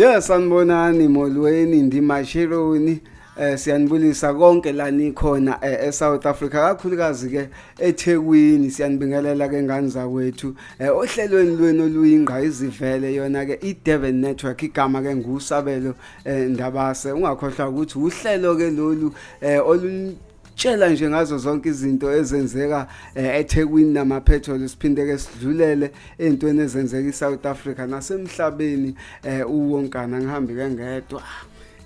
Yes, sanibonani molweni ndimashironi siyanibulisa konke la nikhona eSouth Africa kakhulukazi ke eThekwini siyanibingelela ke ngani zakwethu ohlelweni lwenu oluyingqa izivele yona ke iDurban Network igama ke ngusabelo Ndabase ungakhohlwa ukuthi uhlelo ke lolu tshela nje ngazo zonke izinto ezenzeka eThekwini namaphetholo siphinde ke sidlulele ezintweni ezenzeka eSouth Africa nasemhlabeni uwonkana ngihambi ke ngedwa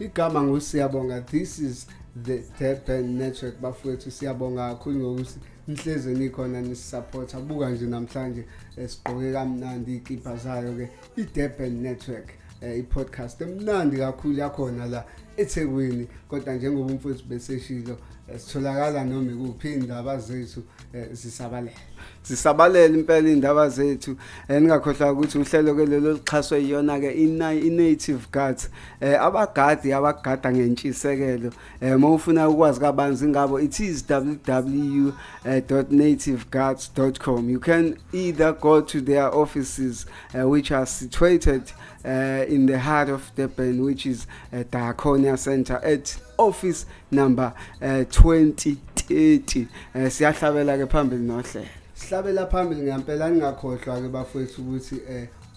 igama ngusiyabonga. This is the Durban Network bafowethu siyabonga kakhulu ngokuthi nihleze nikhona nisupporta buka nje namhlanje sigqoke kamnandi ikipa zayo ke iDurban Network i-podcast emnandi kakhulu yakhona la eThekwini kodwa njengoba umfowethu beseshilo sitholakala noma ikuphi indaba zethu zisabalela impela indaba zethu ningakhohlwa ukuthi uhlelo ke lelo lixhaswe yiyona ke i-Native Guards abagadi abagada ngentshisekelo mawufuna ukwazi kabanzi ngabo it is www.nativeguards.com. You can either go to their offices which are situated in the heart of Durban, which is Diaconia Center at office number 2030. Siyahlabela ke phambili nohlelo. Sihlabela phambili ngempela ningakhohlwa ke bafowethu ukuthi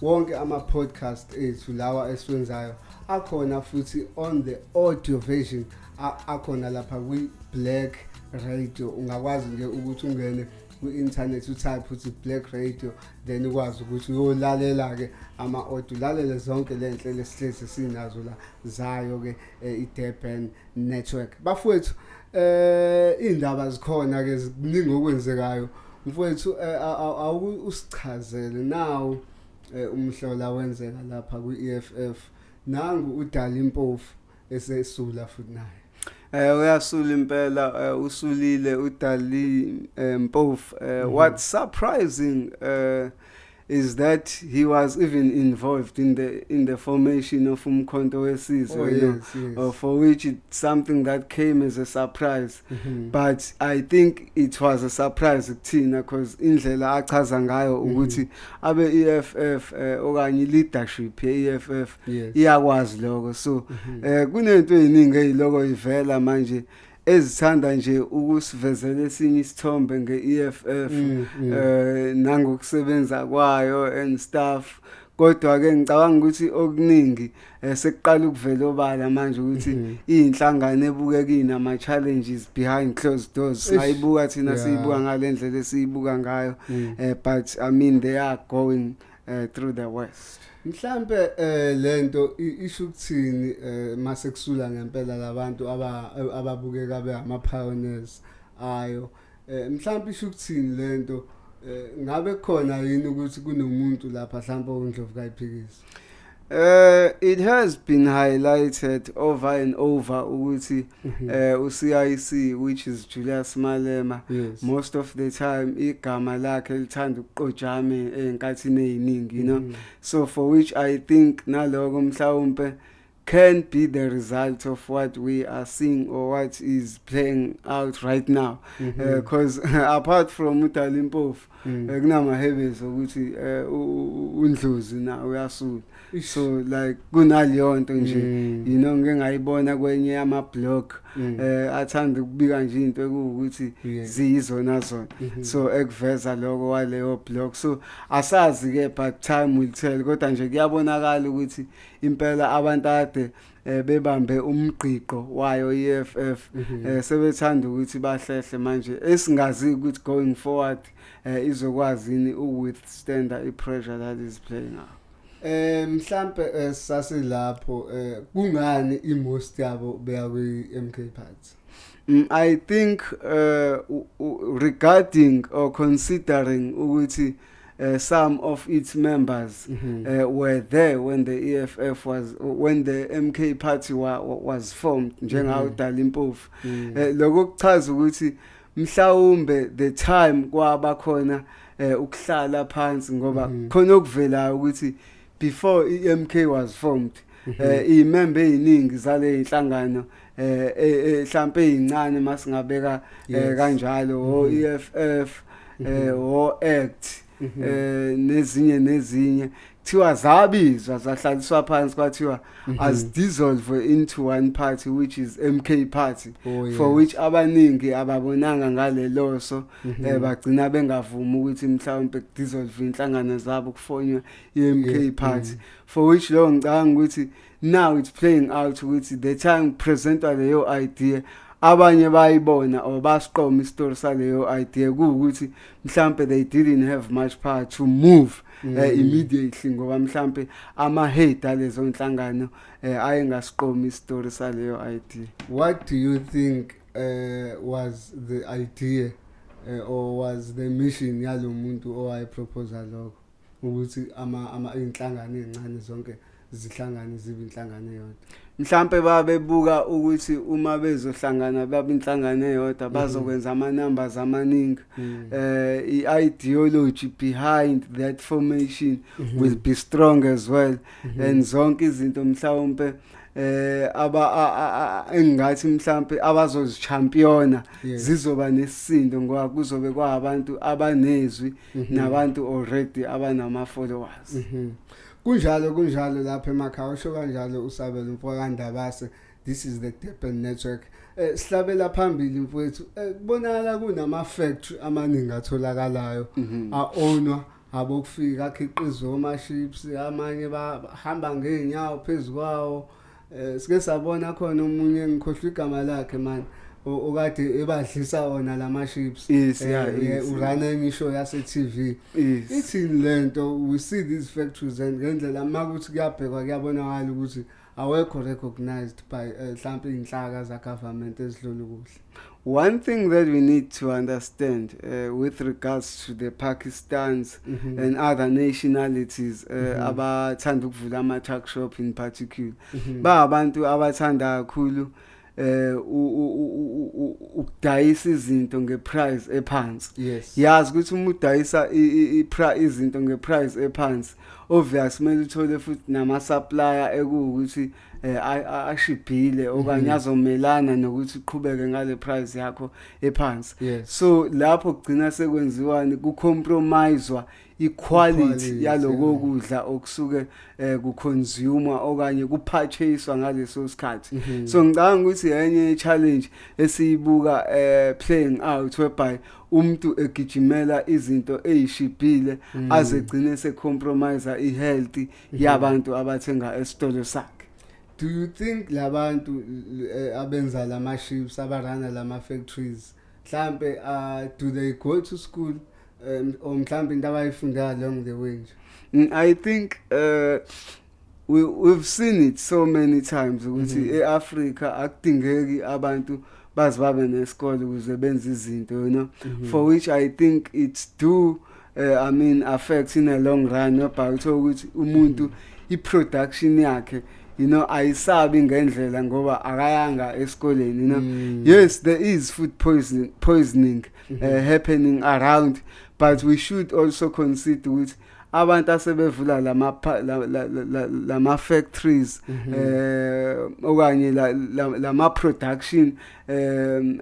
wonke ama podcast ethu lawa esiwenzayo akhona futhi on the audio version akhona lapha kwi Black Radio. Ungakwazi nje ukuthi ungene ku-internet utype uthi Black Radio then ukwazi ukuthi uyolalela ke ama-audio lalele zonke le nhlelo esihlezi sinazo la zayo ke iDurban Network. Bafowethu indaba zikhona ke ziningi okwenzekayo mfowethu usichazele now umhlola wenzeka lapha kwi-EFF nangu uDali Mpofu esesula futhi naye uyasula impela usulile uDali Mpofu. What's surprising is that he was even involved in the formation of Umkhonto Wesizwe, for which it's something that came as a surprise. But I think it was a surprise kuthina because indlela achaza ngayo ukuthi abe EFF okanye leadership ye-EFF iyakwazi lokho. So kunento eziningi eziloko ivela manje ezithanda nje ukusivezela esinye isithombe nge-EFF nangokusebenza kwayo and stuff. Kodwa ke ngicabanga ukuthi okuningi sekuqala ukuvela obala manje ukuthi inhlangano ebukeka inama challenges behind closed doors. Sayibuka thina siyibuka ngalendlela esiyibuka ngayo but I mean they are going through the worst. Mhlambe lento isho ukuthini mase kusula ngempela labantu ababukeka beama pioneers ayo mhlambe isho ukuthini lento ngabe khona yini ukuthi kunomuntu lapha mhlambe uNdlovu kayiphikisa. It has been highlighted over and over ukuthi uCIC which is Julius Malema most of the time igama lakhe lithanda ukuqojame enkathini eziningi, you know. So for which I think naloko mhlawumbe can be the result of what we are seeing or what is playing out right now. Because apart from uDali Mpofu kunama heavies ukuthi uNdlozi na uyasula. So like kunaleyo nto nje you know ngeke ngayibona kwenye ama blog athanda ukubika nje into ekuwukuthi ziyizona zona. So ekuveza lokho waleyo blog. So asazi ke but time will tell kodwa nje kuyabonakala ukuthi impela abantu ade bebambe umgqiqo wayo EFF sebethanda ukuthi bahlehle manje esingazi ukuthi going forward izokwazi ini withstand the pressure that is playing out. Mhlambe sasilapho kungani imost yabo beya kwi-MK party. I think regarding or considering ukuthi some of its members were there when the EFF when the MK party was formed njengawo Dali Mpofu. Lokho kuchaza ukuthi mhlawumbe the time kwaba khona ukuhlala phansi ngoba khona okuvelayo ukuthi before EMK was formed imember eziningi zale inhlangano mhlambe ezincane masingabeka kanjalo o EFF o ACT nezinye kuthiwa zabizwa zahlaliswa phansi kwathiwa as dissolve into one party which is MK party for which abaningi ababonanga ngaleloso bagcina bengavuma ukuthi mhlawumbe dissolve inhlangano zabo kufonywe iMK party for which lo ngicanga ukuthi now it's playing out ukuthi the time presentwa leyo idea abanye bayibona or basiqoma istory saleyo idea ukuthi mhlambe they didn't have much power to move immediately ngoba mhlambe ama-head alezo nhlangano ayengasiqoma istory saleyo idea. What do you think was the idea or was the mission yalo muntu owayeproposa lokho ukuthi inhlangano ezincane zonke zihlangane zibe inhlangano eyodwa? Mhlambe babebuka ukuthi uma bezohlangana babe inhlangano eyodwa bazokwenza ama-numbers amaningi. I-ideology behind that formation will be strong as well. And zonke izinto mhlawumbe engathi mhlambe abazozichampiona zizoba nesisindo ngoba kuzobe kwabantu abanezwi nabantu already abanama followers. Kunjalo lapha emakhaya usho kanjalo usabela umfokandabase. This is the Durban network. Sihlabela phambili mfowethu kubonakala kunama factory amaningi atholakalayo a-ownwa abokufika akhiqizwa oma-ships amanye bahamba ngeenyawo phezukwawo. Sike sabona khona omunye ngikhohlwa igama lakhe man okade ebadlisa wona lama-ships urana emisho yase-TV. Ithini lento? We see these factories and ngendlela makuthi kuyabhekwa kuyabonakala ukuthi awekho recognized by mhlambe inhlaka za-government ezidlula kuhle. One thing that we need to understand with regards to the Pakistans and other nationalities abathanda ukuvula ama-tuck shop in particular ba abantu abathanda kakhulu ukudayisa izinto ngeprice ephansi. Yazi ukuthi uma udayisa izinto ngeprice ephansi obviously kumele uthole futhi nama-supplier ekuwukuthi ashibhile okanye azomelana nokuthi uqhubeke ngale price yakho ephansi. So lapho kugcina sekwenziwani kucompromisewa equality yaloko kudla okusuke kuconsumer okanye kupurchasewa ngaleso sikhathi. So ngicabanga ukuthi yenye challenge esiyibuka playing out whereby umuntu egijimela izinto ezishibhile azegcine secompromise ihealth yabantu abathenga esitolo sakhe. Do you think labantu abenza lama-ships abarana lama-factories mhlambe do they go to school or mhlambe into abayifunda along the way? I think we've seen it so many times ukuthi eAfrica akudingeki abantu bazi babe nesikole ukuze benze izinto, you know, for which I think it's affects in a long run about ukuthi umuntu i-production yakhe ayisabi ngendlela ngoba akayanga esikoleni, you know. Yes, there is food poisoning happening around, but we should also consider ukuthi abantu asebevula lama factories okanye lama production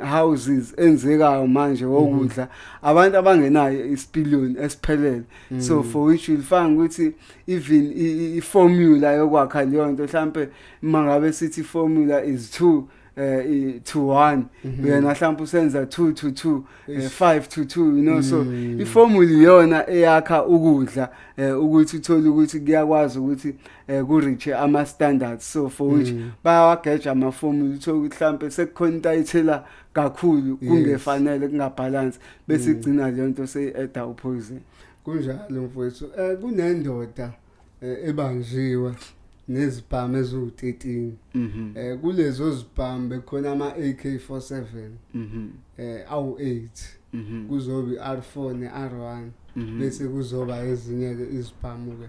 houses enzekayo manje wokudla abantu abangenayo isipiliyoni esiphelele. So for which you'll find ukuthi even i-formula yokwakha leyo nto mhlambe mangabe sithi formula is 2 to 1 wena mhlawumbe usenza 2 to 2 5 to 2, you know. So iformula iyona eyakha ukudla ukuthi uthole ukuthi kuyakwazi ukuthi ku-reach ama standards. So for which bayawageja ama formula uthole ukuthi mhlawumbe sekucontayithela kakhulu kungefanele kungabalance bese igcina le nto seyi-add poison. Kunjalo mfowethu kunendoda ebanjiwe nezibhamu eziwu-13 kulezo zibhamu bekhona ama-AK47 awu-8 kuzoba i-R4 ne-R1 bese kuzoba ezinye-ke izibhamu-ke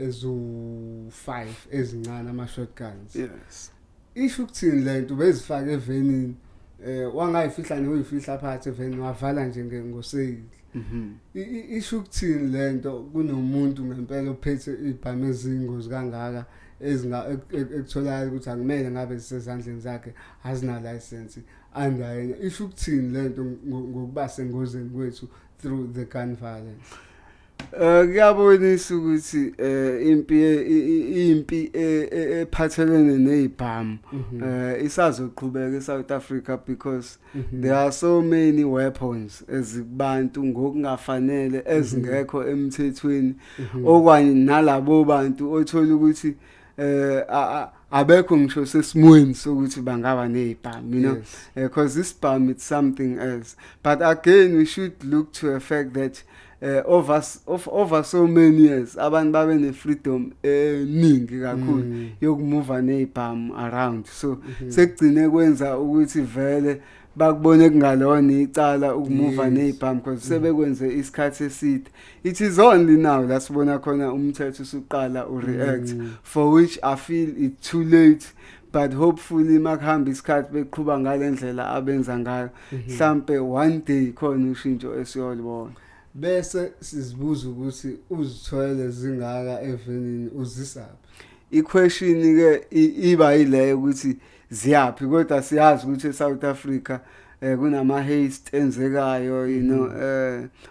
eziwu-5 ezincane ama-shotguns. Isho ukuthini le nto bezifake evenini wangayifihla nokuyifihla phakathi evenini wavala nje ngoseyili. Isho ukuthini le nto kunomuntu ngempela ophethe ibhamu ezingozi kangaka ekutholakala ukuthi akumele ngabe zisezandleni zakhe azina license andayena. Isho ukuthini le nto ngokuba sengozeni kwethu through the gun violence? Kuyabonisa ukuthi impi ephathelene nezibhamu isazoqhubeka eSouth Africa because there are so many weapons ezikubantu ngokungafanele ezingekho emthethweni okwanye nalabo bantu othola ukuthi abekho ngisho sesimweni sokuthi bangaba nezibhamu, you know, because this bomb it's something else. But again we should look to a fact that over so many years abantu babe ne freedom eningi kakhulu yokumova nezibhamu around, so sekugcine kwenza ukuthi vele bakubone kungalona icala ukumova nezibhamu because sebekwenze isikhathi eside. It is only now la sibona khona umthetho usuqala ureact, for which I feel it's too late, but hopefully makuhamba isikhathi beqhubha ngalendlela abenza ngayo mhlambe one day khona ushintsho esiyolibona. Bese sizibuza ukuthi uzithwele zingaka evenini uzisaphi. I-question ke iba ile ukuthi ziyapi, kodwa siyazi ukuthi eSouth Africa kunama haste enzekayo, you know,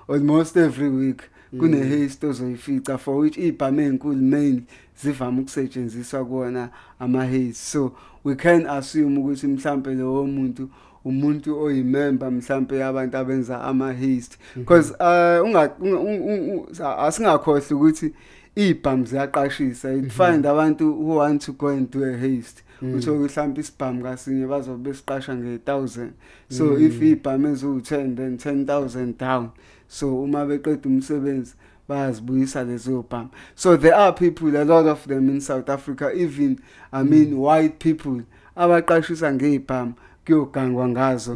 almost every week kune haste ozoyifica, for which ibhamu ezinkulu main zivama ukusetshenziswa kuona ama haste. So we can assume ukuthi mhlambe lo umuntu oyimember mhlambe yabantu abenza ama haste, because asingakhohle ukuthi ibhamu ziyaqashisa. You find abantu who want to go and do a haste, utho mhlambe isibhamu kasinye bazobe besiqasha nge1000. So if ibhamu ezu10 then 10,000 down, so uma beqeda umsebenzi bayazibuyisa lezo bhamu. So there are people, a lot of them in South Africa, even I mean white people abaqashisa ngeibhamu kuyogangwa ngazo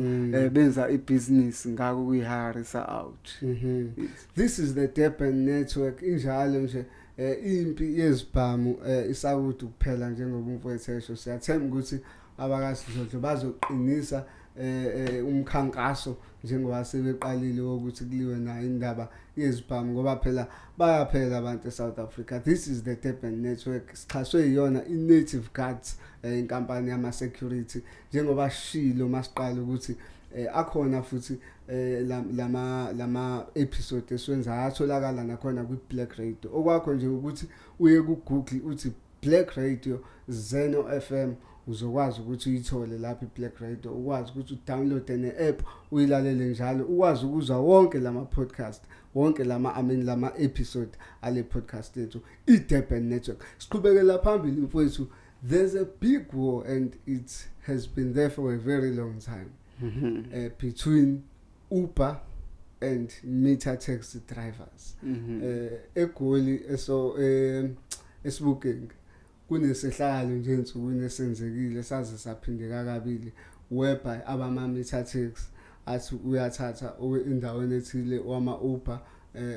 benza ibusiness ngako kuyiharisa out. This is the Durban network injalo nje impi yezibhamu isawuthi kuphela njengoba umfowethu siyathemba ukuthi abakasizodlo bazoqinisa umkhankaso njengoba sebeqalile ukuthi kuliwe na indaba yezibhamu ngoba phela bayaphela abantu eSouth Africa. This is the Durban network, sixhaswe yiyona iNative Guards, inkampani yama security, njengoba shilo masiqala ukuthi akhona futhi lama episode esiwenza atholakala nakhona ku Black Radio. Okwakho nje ukuthi uye ku Google uthi Black Radio Zeno FM, uzokwazi ukuthi uyithole lapha iBlack Radio, ukwazi ukuthi udownload ne-app uyilalele njalo, ukwazi ukuzwa wonke lama podcast, wonke lama episode ale podcast yethu iDurban network. Siqhubekela phambili mfowethu, there's a big war and it has been there for a very long time between Uber and Metre taxi drivers. Egoli esibukeng kunesehlalo nje ensukwini esenzekile saze saphindeka kabili whereby abama Metre taxi athi uyathatha endaweni ethile wama Uber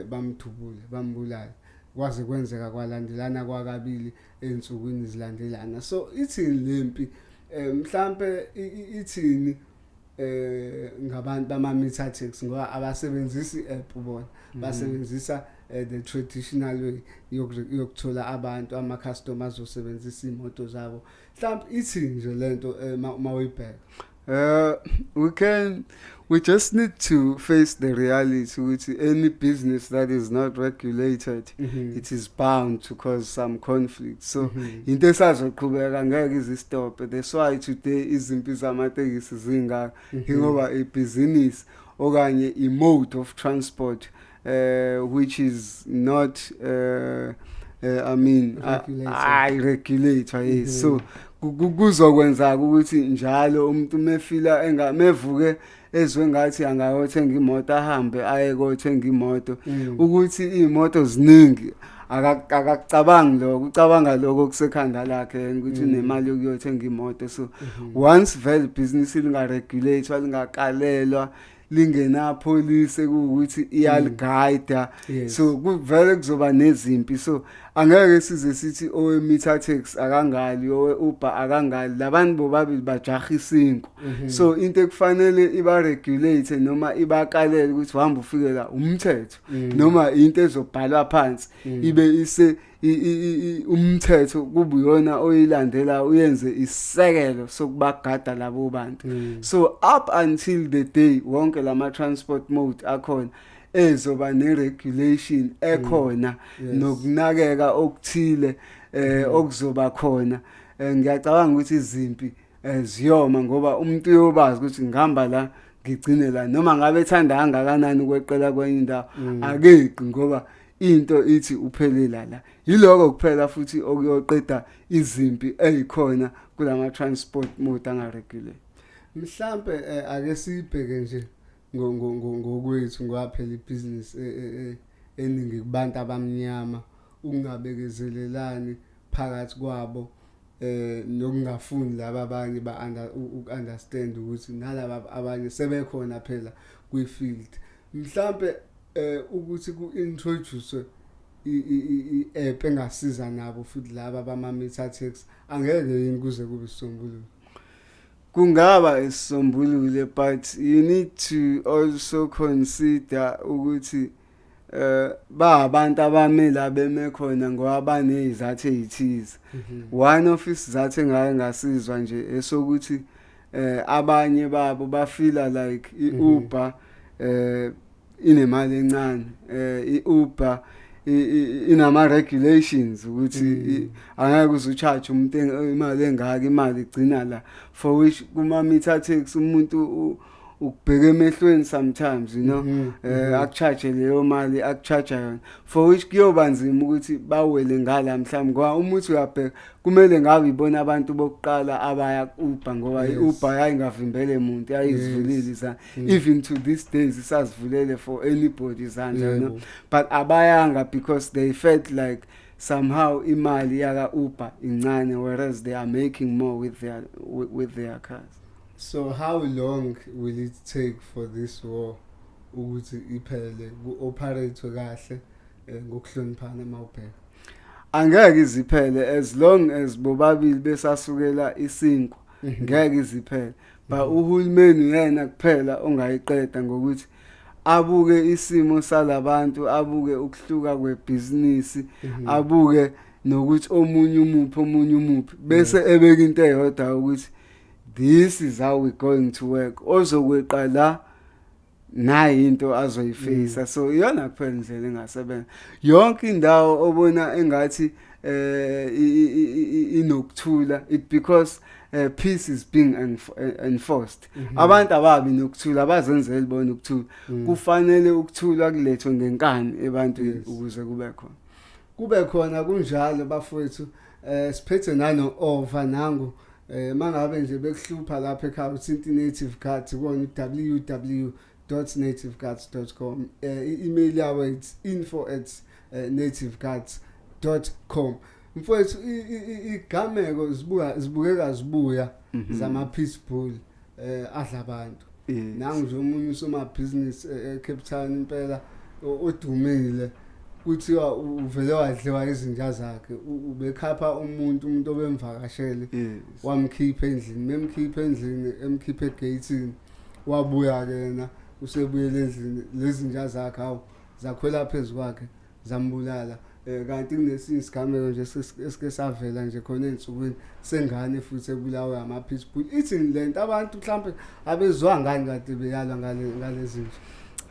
bamthubule bambulala, kwaze kwenzeka kwalandelana kwakabili ensukwini zilandelana. So ithini lempi mhlambe ithini ngabantu bama Metre taxi ngoba abasebenzisi app bona basebenzisa the traditional way yokuthola abantu ama customers osebenzisa imoto zabo. Mhlambe ithini nje lento mawuyibheka? We just need to face the reality with any business that is not regulated, it is bound to cause some conflict. So into esazoqhubeka ngeke izistop. That's why today izimpi zamatekisi zingaka ngoba ibhizinisi okanye i-mode of transport which is not regulated. Yes. So kuzokwenza ukuthi njalo umuntu mefila engamevuke ezwe ngathi angayothenga imoto ahambe aye kothenga imoto ukuthi imoto ziningi akacabangi lokho, ucabanga lokho kusekhanda lakhe ukuthi unemali yokuyothenga imoto. So once vele business lingaregulate lingakalelwa lingena police ukuthi iyaligayida, so kuvele kuzoba nezimpi. So angeke size sithi owe Metre taxi akangali owe Uber akangali, labantu bobabili bajahisa inko. So into ekufanele iba regulate noma ibakalele ukuthi uhamba ufikela umthetho noma into ezobhalwa phansi ibe ise umthetho kubuyona oyilandela uyenze isekelo sokubagada labo bantu. So up until the day wonke lama transport mode akhona ezoba neregulation ekhona nokunakeka okuthile okuzoba khona. Ngiyacabanga ukuthi izimpi ziyoma ngoba umuntu uyobazi ukuthi ngihamba la ngigcine la noma ngabe ethanda kangakanani ukweqela kwenye indawo akeqi ngoba into ithi uphelela la. Yiloko kuphela futhi okuyoqeda izimpi ezikhona kulama transport mode angaregulate. Mhlambe ake sibheke nje ngokwethu ngoba phela ibusiness eningi kubantu abamnyama ukungabekezelelani phakathi kwabo nokungafuni laba abanye understand ukuthi nalaba abanye sebekhona phela kwi-field. Mhlambe ukuthi ku-introduce i-app engasiza nabo futhi laba bama-meter tax angeke yini kuze kube isisombululo. Kungaba isisombululo but you need to also consider ukuthi ba abantu abamela beme khona ngoba banezathu ezithize. One of isizathu engake ngasizwa nje esokuthi abanye babo bafila like iUber inemali encane. iUber inama regulations ukuthi angeke uzucharge umuntu imali engaka, imali igcina la, for which kuma meter tax umuntu ukubheka emehlweni sometimes, you know, akucharge leyo mali akucharge yona, for which kuyoba nzima ukuthi bawele ngala mhlawumbe ngoba umuthi uyabheka kumele ngabe ibona abantu bokuqala abaya Uber ngoba iUber yayingavimbele umuntu yayizivulile izandla. Even to this days isazivulele for anybody izandla, you know, but abayanga because they felt like somehow imali yaka Uber incane whereas they are making more with their cars. So how long will it take for this war ukuthi iphele ku-operate kahle ngokuhloniphana mawubheka? Angeke iziphele as long as bobabili besasukela isinkwa, ngeke iziphele. But uhulumeni yena kuphela ongayiqeda ngokuthi abuke isimo salabantu, abuke ukuhluka kwebusiness, abuke nokuthi omunye umuphi bese ebeka into eyodwa ukuthi this is how we're going to work. Ozokweqa la nayi into azoyifacea. So iyona kuphela indlela engasebenza. Yonke indawo obona engathi inokuthula, it because peace is being enforced. Abantu ababi nokuthula abazenzeli bona ukuthula. Kufanele ukuthula kulethwe ngenkani ebantwini ukuze kube khona kunjalo bafowethu. Siphethe nano over nangu mangabe nje bekuhlupha lapha ekhaya uthinta native cards kona www.nativecards.com. I-email yawo it's info@nativecards.com. Mfowethu igameko zibuya zama peace bull adla abantu. Nangu nje umunye usomabhizinisi eCape Town impela odumile kuthiwa uvele wadliwa izinja zakhe, ubekhapha umuntu obemvakashele wamkhipha endlini, memkhipha endlini emkhipha egatini, wabuya ke yena usebuyele endlini, lezi nja zakhe awu zakhwela phezulu kwakhe zambulala. Kanti kunesinye isigameko nje esike savela nje khona ensukwini sengane futhi ebulawa ama peace bull. Ithi lento abantu mhlambe abezwa ngani kade beyalwa ngalezi nje.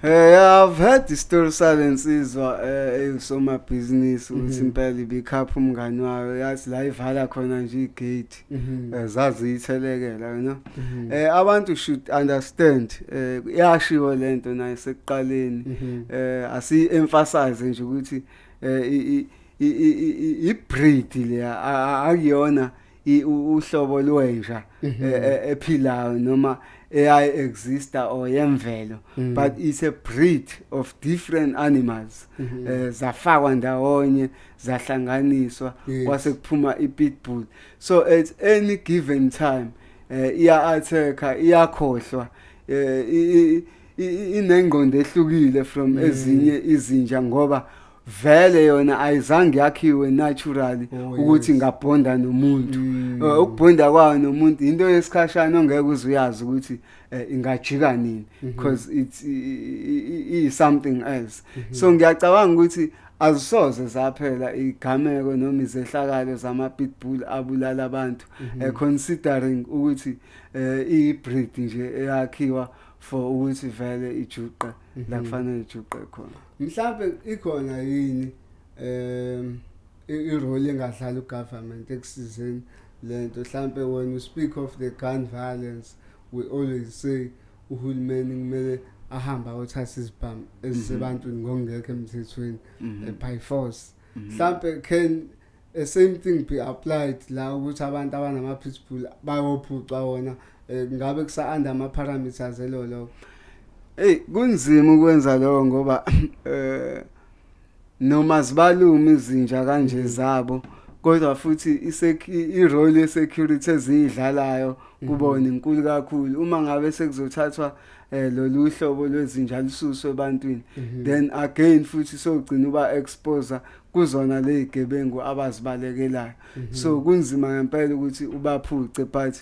I've heard the story silensizwa soma business ukuthi impela ibikhapha umngani wayo yathi la ivala khona nje igate zazi ithelekela, you know. Abantu should understand yashiwo lento nayo sekuqaleni asi emphasize nje ukuthi i-breed le akuyona uhlobo lwenja ephilayo noma exista or yemvelo, but it's a breed of different animals. Zafakwa ndawonye zahlanganiswa kwase kuphuma i-pitbull. So at any given time iya-attack, iyakhohlwa, inengqondo ehlukile from ezinye izinja ngoba vele yona ayizange yakhiwe naturally ukuthi ngabonda nomuntu. Ukubonda kwayo nomuntu into yesikhashana ongeke uzuyazi ukuthi ingajika nini because it's something else. So ngiyacabanga ukuthi azisoze zaphela igameko noma izehlakalo zama pitbull abulala abantu considering ukuthi i-breed nje eyakhiwa for ukuthi vele ijuqe la kufanele ijuqe khona. Mhlawumbe ikhona yini irole engadlala ugovernment ekusizeni lento mhlawumbe when you speak of the gun violence we always say uhulumeni kumele ahamba ayothatha izibhamu ezisebantwini ngokungekho emthethweni by force. Mhlawumbe can the same thing be applied la ukuthi abantu abanama pitbull bayophucwa wona ngabe kusa under ama parameters elolo. Kunzima ukwenza lokho ngoba noma zibaluma izinja kanje zabo kodwa futhi irole ye-security ezidlalayo kubona inkulu kakhulu uma ngabe sekuzothathwa lolu hlobo lwezinja lususwe ebantwini then again futhi sogcina uba expose kuzona lezigebengu abazibalekelayo. So kunzima ngempela ukuthi ubaphuce but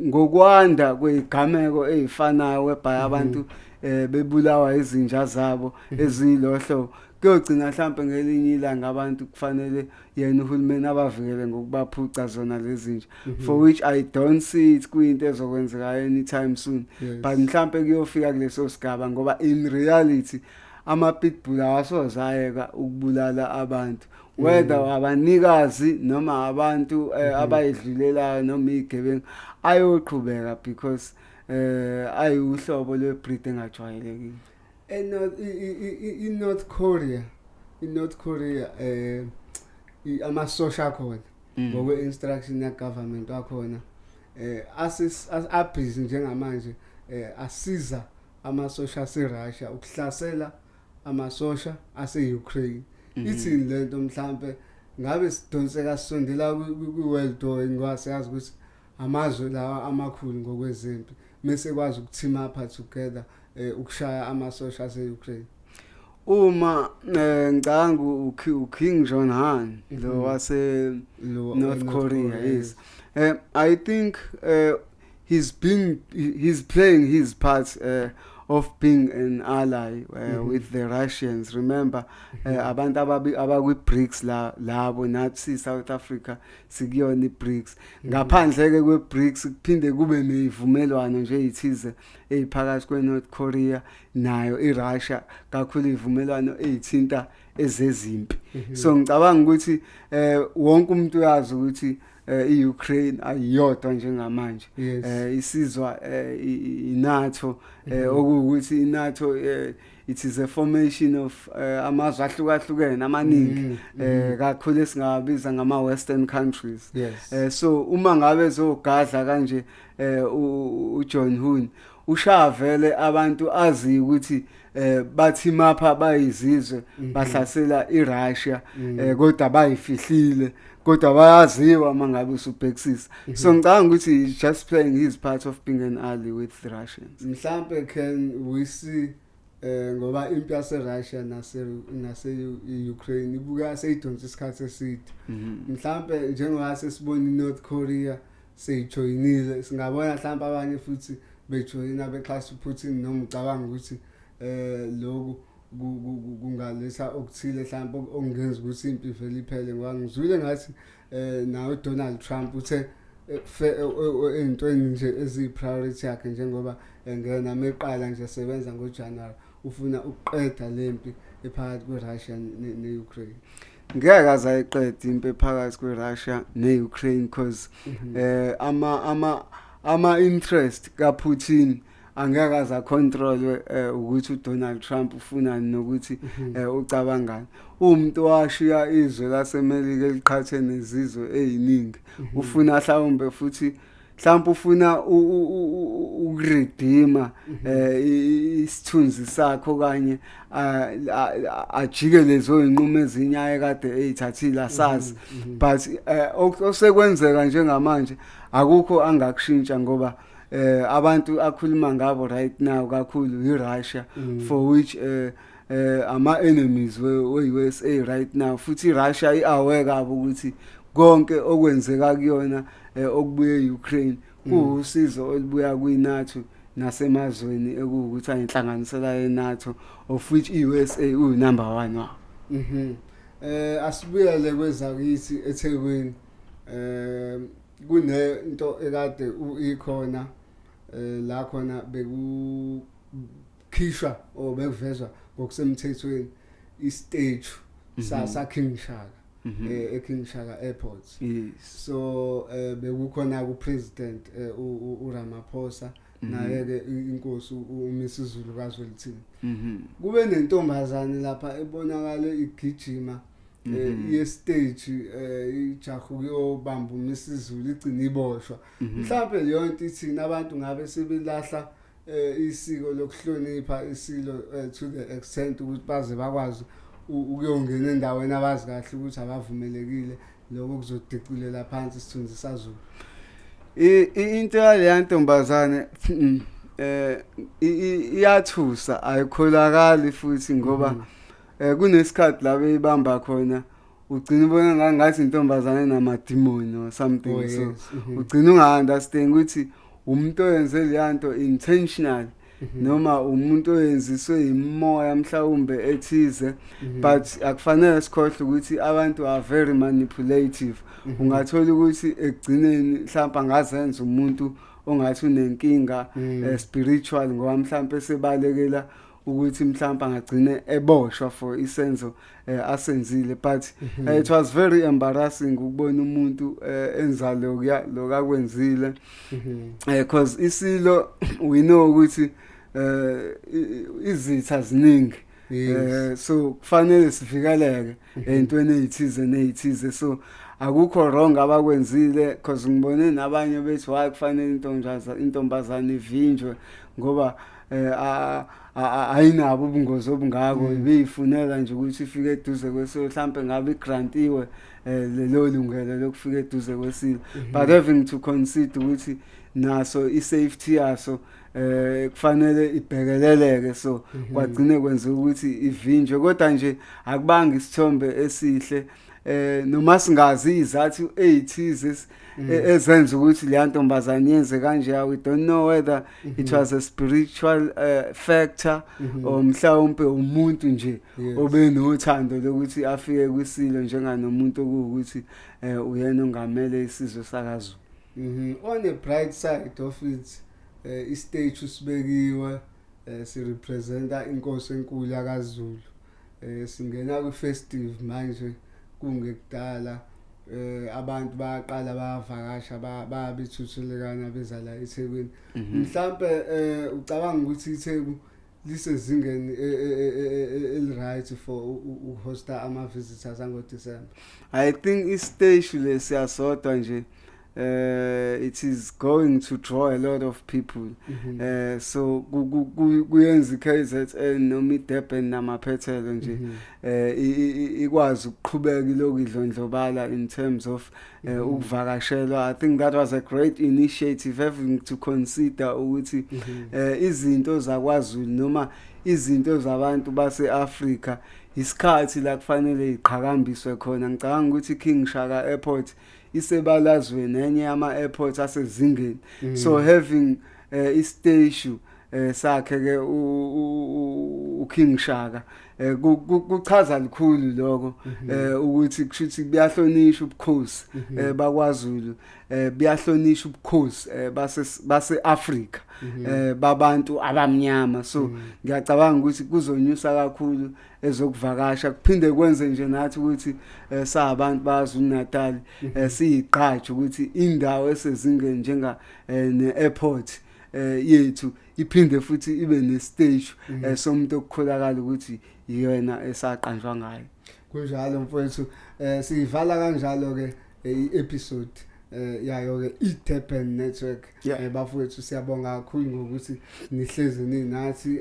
ngokwanda kwezigameko ezifanayo webaya abantu bebulawa izinja zabo ezilohlo kuyogcina mhlawumbe ngelinye ilanga abantu kufanele yena uhulumeni abavikele ngokubaphuca zona lezinja for which I don't see it kuyinto ezokwenzeka anytime soon. But mhlawumbe kuyofika kuleso sigaba ngoba in reality ama pitbull awasozayeka ukubulala abantu whether abanikazi noma abantu abayidlulelayo noma igebengu ayoqhubeka because ayuhlobo lwe-breed engajwayelekile. In North Korea ama social khona ngokwe instruction ya government wakhona abhizi njengamanje asiza ama social seRussia ukuhlasela ama social ase Ukraine. Ithini lento mhlambe ngabe sidonseka sisondela kwi-world war ngoba siyazi ukuthi amazwe lawa amakhulu ngokwezempi mase kwazi ukuteam up together ukushaya amasosha ase-Ukraine. Uma ngicanga uKing Jong Un lo wase North Korea yes. I think he's playing his part of being an ally with the Russians. Remember abantu abakwi-BRICS labo nathi South Africa sikuyona i-BRICS ngaphandle ke kwe-BRICS kuphinde kube nezivumelwano nje ezithize eziphakathi kwe-North Korea nayo iRussia kakhulu izivumelwano ezithinta ezezimpi. So ngicabanga ukuthi wonke umuntu uyazi ukuthi iUkraine ayiyodwa njengamanje isizwa iNATO okuwukuthi iNATO it is a formation of amazwe ahlukahlukene amaningi kakhulu esingabiza ngama western countries. So uma ngabe zogadla kanje uJohn Hun ushavele abantu azi ukuthi bathi mapha bayizizwe bahlasela iRussia kodwa bayifihlile kodwa bayaziwa mangabe usubhekisisa. So ngicabanga ukuthi he's just playing his part of being an ally with the Russians. Mhlambe can we see ngoba impi yaseRussia nase Ukraine ibuka seyidonsa isikhathi eside mhlambe njengoba sesibona iNorth Korea seyijoyinile singabona mhlambe abanye futhi bejoyina bexhasa uPutin noma ucabanga ukuthi lokhu kungaletha okuthile mhlawumbe okungenza ukuthi impi vele iphele ngoba ngizwile ngathi nawe Donald Trump uthe entweni nje ezipriority yakhe njengoba ngena meqala nje sebenza ngoJanuary ufuna ukuqeda lempi ephakathi kweRussia neUkraine. Ngeke azayiqeda impi ephakathi kweRussia neUkraine because ama interest kaPutin angeke aza control ukuthi uDonald Trump ufuna nokuthi ucabangani. Umuntu washiya izwe laseMelika eliqhathe nezizwe eziningi ufuna mhlawumbe futhi mhlawumbe ufuna ukuredeema isithunzi sakho kanye ajike lezo inqumo ezinyaye kade ezithathile asazi but osekwenzeka njengamanje akukho angakushintsha ngoba abantu akhuluma ngabo right now kakhulu iRussia for which ama enemies we-USA right now futhi iRussia iaware kabi ukuthi konke okwenzeka kuyona okubuye eUkraine kuusizo olubuya kwiNATO nasemazweni ekuwukuthi ayinhlanganisela yeNATO of which iUSA number 1 wabo. Asibuyele kwezakithi eThekwini kunento ekade ikhona la khona bekukhishwa or bekuvezwa ngokusemthethweni istage sa King Shaka eKing Shaka Airport. Yes. So bekukhona ku president uRamaphosa naye ke inkosi uMisuzulu kaZwelithini. Kube nentombazane lapha ebonakale igijima ye stage ijahu yobamba uMisuzulu igcina iboshwa. Mhlawumbe leyo nto ithina abantu ngabe sebelahla isiko lokuhlonipha isilo to the extent ukuthi baze bakwazi ukuyongena endaweni abazi kahle ukuthi abavumelekile lokho kuzodiculela phansi isithunzi saZulu. Into yale ntombazane iyathusa ayikholakali futhi ngoba kunesikhathi la beyibamba khona ugcina ubona ngathi intombazane namademoni or something. So ugcina unga-understand ukuthi umuntu oyenze le nto intentional noma umuntu oyenziswe imoya mhlawumbe ethize, but akufanele sikhohle ukuthi abantu are very manipulative. Ungathola ukuthi ekugcineni mhlawumbe angazenza umuntu ongathi unenkinga spiritual ngoba mhlawumbe sebalekela ukuthi mhlawumbe angagcine eboshwa for isenzo asenzile, but it was very embarrassing ukubona umuntu enza lokakwenzile because isilo we know ukuthi izitha ziningi. So kufanele sivikeleke entweni ezithize so akukho wrong abakwenzile because ngibone nabanye bethi why kufanele intombazane ivinjwe ngoba ayinabo ubungozi obungako beyifunela nje ukuthi ifike eduze kwesilo mhlawumbe ngabe igrantiwe lelo lungelo lokufika eduze kwesilo, but having to consider ukuthi naso isafety yaso kufanele ibhekeleleke. So kwagcine kwenza ukuthi ivinjwe kodwa nje akubanga isithombe esihle noma singazi izathu ezithize ezenza ukuthi le ntombazane yenze kanje. We don't know whether it was a spiritual factor or mhlawumbe umuntu nje obenothando lokuthi afike kwisilo njenganomuntu okuwukuthi uyena ongamele isizwe sakaZulu. On the bright side of it, istage usibekiwe si representa inkosi enkulu yakaZulu. Singena ku festive manje kungekudala abantu bayaqala bayavakasha babethuthelekana beza la eThekwini. Mhlambe ucabanga ukuthi iTheku lisezingeni right for hosta ama visitors ango December? I think istage lesiyasodwa nje it is going to draw a lot of people. So kuyenza KZN noma iDurban namaphethelo nje ikwazi ukuqhubeka ilokidlondlobala in terms of ukuvakashelwa. I think that was a great initiative, having to consider ukuthi izinto zakwaZulu noma izinto zabantu base-Africa isikhathi la kufanele iqhakambiswe khona. Ngicabanga ukuthi King Shaka Airport isebalazwe nenye ama airports asezingeni. So having istation sakhe ke uKing Shaka kuchaza likhulu lokho ukuthi kushuthi kuyahlonishwa ubukhosi bakwaZulu, buyahlonishwa ubukhosi base-Africa babantu abamnyama. So ngiyacabanga ukuthi kuzonyusa kakhulu ezokuvakasha, kuphinde kwenze nje nathi ukuthi sabantu baZulu Natal siyiqhaje ukuthi indawo esezingeni njenga ne-airport yethu iphinde futhi ibe nestage somuntu okukholakala ukuthi yena esaqanjwa ngayo. Kunjalo mfowethu, siyivala kanjalo ke i-episode yayo ke iDurban Network. Bafowethu siyabonga kakhulu ngokuthi nihlezi ninathi.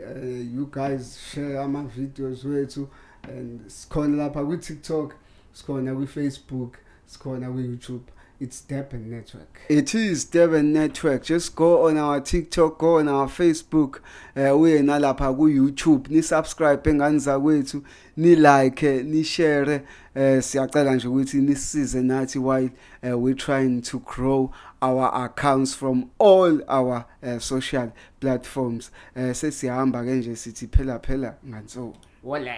You guys share ama videos wethu and sikhona lapha ku TikTok, sikhona ku Facebook, sikhona ku YouTube. It's Durban Network. It is Durban Network. Just go on our TikTok, go on our Facebook, uye nalapha ku YouTube, ni subscribe engane zakwethu, ni like, ni share. Siyacela nje ukuthi nisize nathi while we're trying to grow our accounts from all our social platforms. Sesihamba ke nje sithi phela nganso. Wole.